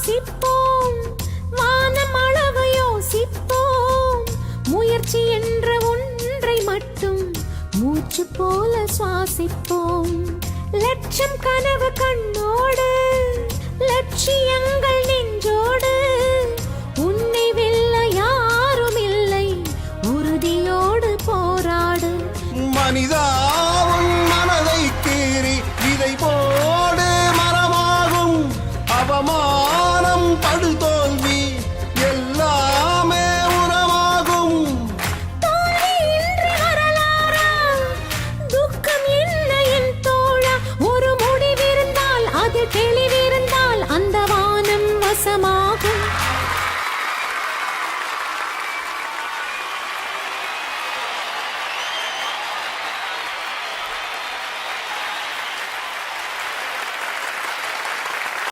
வாசிப்போம், வானம் அளவு யோசிப்போம். முயற்சி என்ற ஒன்றை மட்டும் மூச்சு போல சுவாசிப்போம். லட்சம் கனவு கண்ணோடு